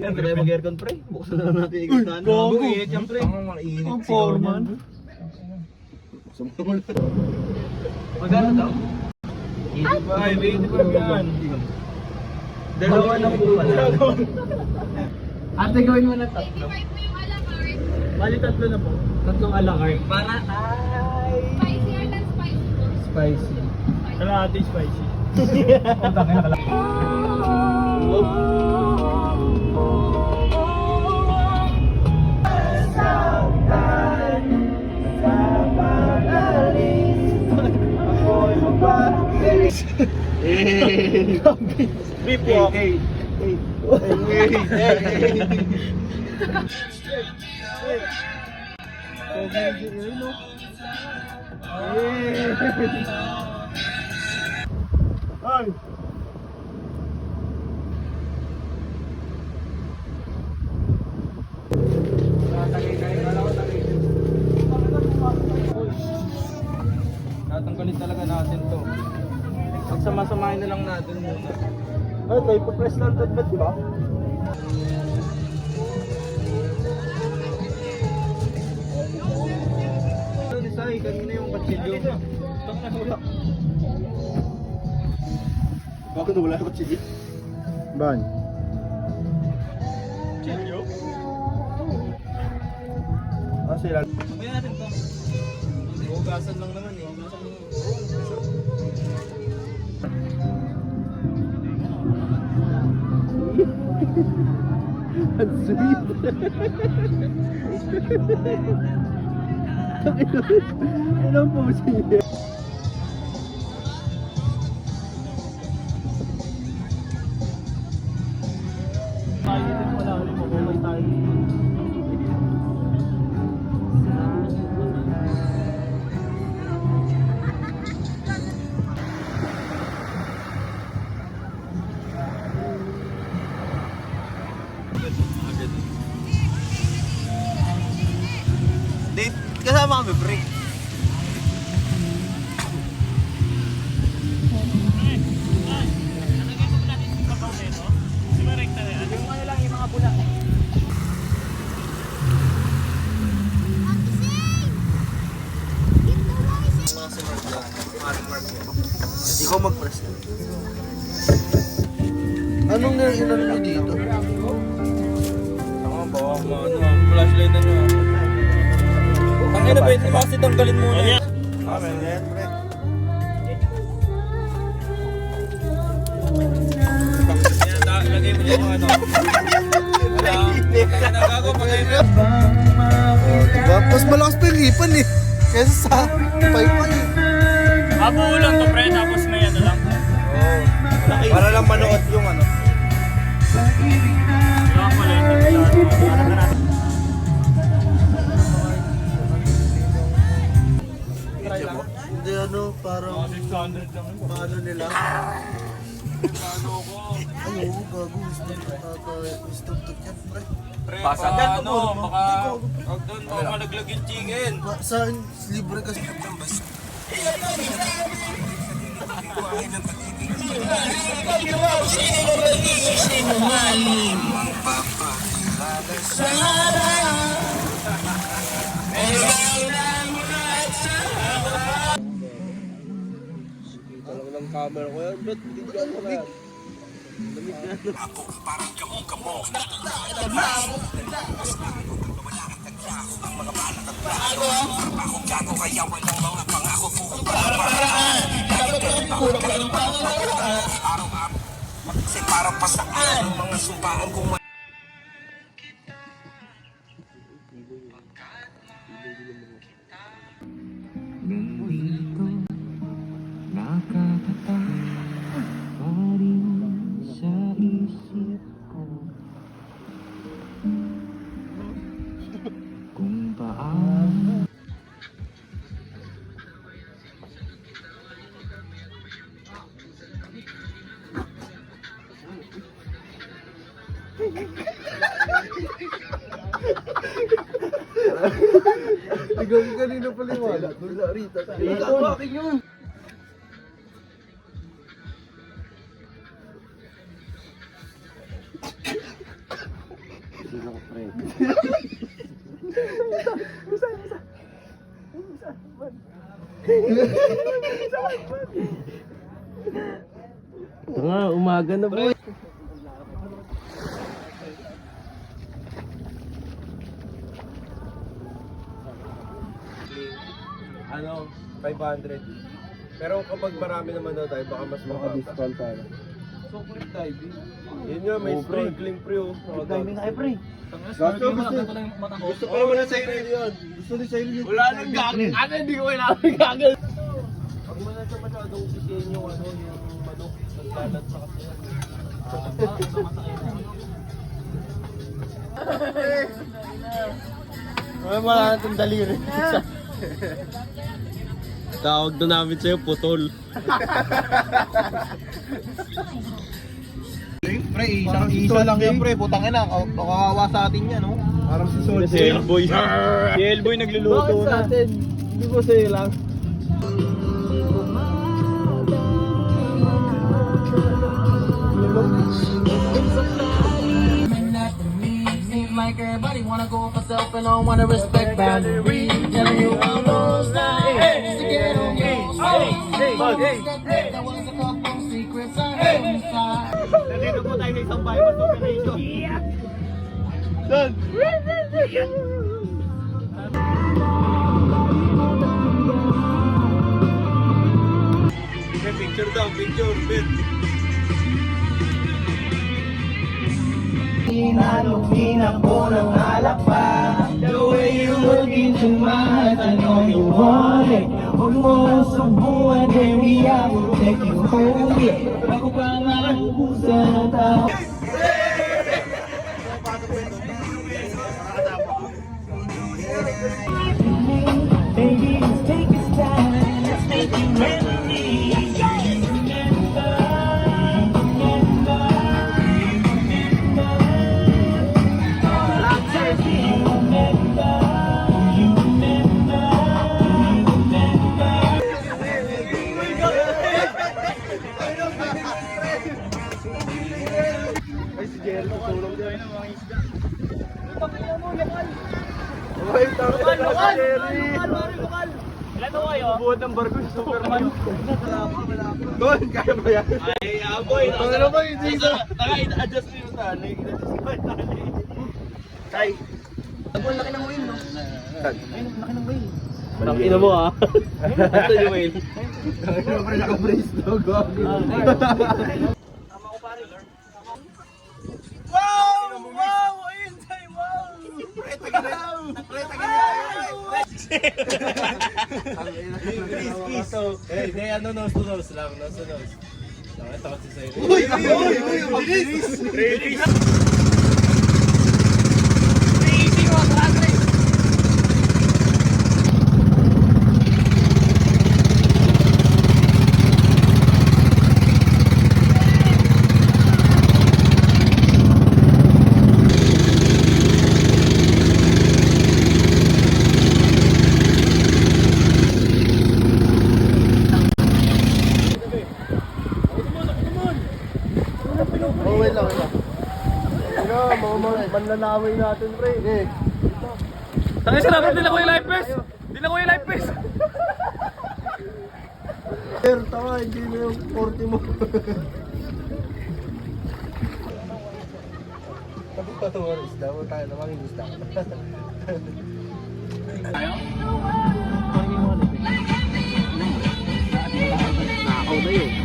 Siyempre tayo mag-aircon pre. Buksan na lang natin yung gitna. Gago. Siyempre. Ang foreman. Magkano daw? Ay, 85 yan. Dalawa na po pala. Ate, gawin mo na tatlo. 85 po yung a la carte. Bali tatlo na po. Tatlong a la carte. Para ay. Spicy or non spicy po? Spicy. Kalahati spicy. Utang na kalahati. Beef walk. Hey. Ay. Tatanggalin talaga natin to. Pagsama-samahin na lang natin muna. Ay, tayo pa-press lang ito, di ba? Ano ni Sai? Kanina yung kutsilyo. Bakit wala yung kutsilyo? Ban. Kutsilyo? Ah, sila. Sabay natin to. Hugasan lang naman eh. Ang sweet. Ilan po siya? Tayo din wala ulit mo kung may tayo. Date, kasama kami pre. Ikaw mag-press. Anong nailan nyo dito? Tama ba? Flashlight na nyo. Tangina ba ito kasi tanggalin muna. Amen, yan pre. Lagay mo yung ano. Nagago pa kayo. Diba? Mas malakas pa yung hipan eh. Kesa sa paypan eh. Abo lang to pre, tapos may ano lang. Para lang manood yung ano. Wala pala ito. Hindi ano, parang 600 lang. paano nila. Ano ko? Ay, oo, gago. Stop to yan, pre. Pre, Pasagan baka ka ano, muna, baka hindi ko- wag doon, baka malaglag yung chicken. Saan libre kasi. Talagang ng camera ko yan, bet. Tignan mo na. Lamig na. Ikaw yung kanina paliwala. Wala rita. Ikaw akin yun. Nga, umaga na bro. Ano, 500. Pero kapag marami naman daw tayo, baka mas Maka-discount tayo. So, click diving. Yun nga, may snorkeling pre oh. Diving tayo pre. Gusto pa naman na sa'yo yun. Gusto ni Sailor yun. Wala nang gagawin. Ano, hindi ko kailangan gagawin. Pag mo na siya masyadong sisihin yung ano, yung manok, naglalat sa kasi. Wala natin daliri. Tawag na namin sa'yo, putol. Pre, isa lang yan pre. Putang ina, kawawa sa atin yan, no? Parang si Sol. Si Elboy. Si Elboy nagluluto na. Hindi ko sa'yo lang. Seems like everybody wanna go for self and don't wanna respect boundaries. Telling you all those lies to get on your side. There was a couple secrets I had inside. Nandito po tayo sa isang bypass operation. Picture daw, picture, bet. Hinanong-hinang ko ng alak pa. The way you look into my eyes, I know you want it. Huwag mo subuhan, baby, I will take you home. Ako pa nga ubusan ng tao. Baby, let's take this time. Let's make you memories. Ilan to kayo? Buod ng barko yung Superman. Doon, kaya ba yan? Ay, aboy. Ano ba yung isa? Taka, ina-adjust mo yung tali. I-adjust mo yung tali. Tay. Ang laki ng whale, no? Ayun, ang laki ng whale. Ina mo ah. Ito yung whale. Ano pa rin naka-brace daw, gago. So, eh, hindi, ano, nose to nose lang, nose to nose. Ito kasi sa'yo. Uy! Mabilis! Oh, wait lang. Ano, manlalaway natin, pre. Tangin sa dapat, din ako yung life vest. Din ako yung life vest. Sir, tama, hindi mo yung 40 mo. Sabi ko ito, isda mo tayo, namangin isda. Nakaw na yun.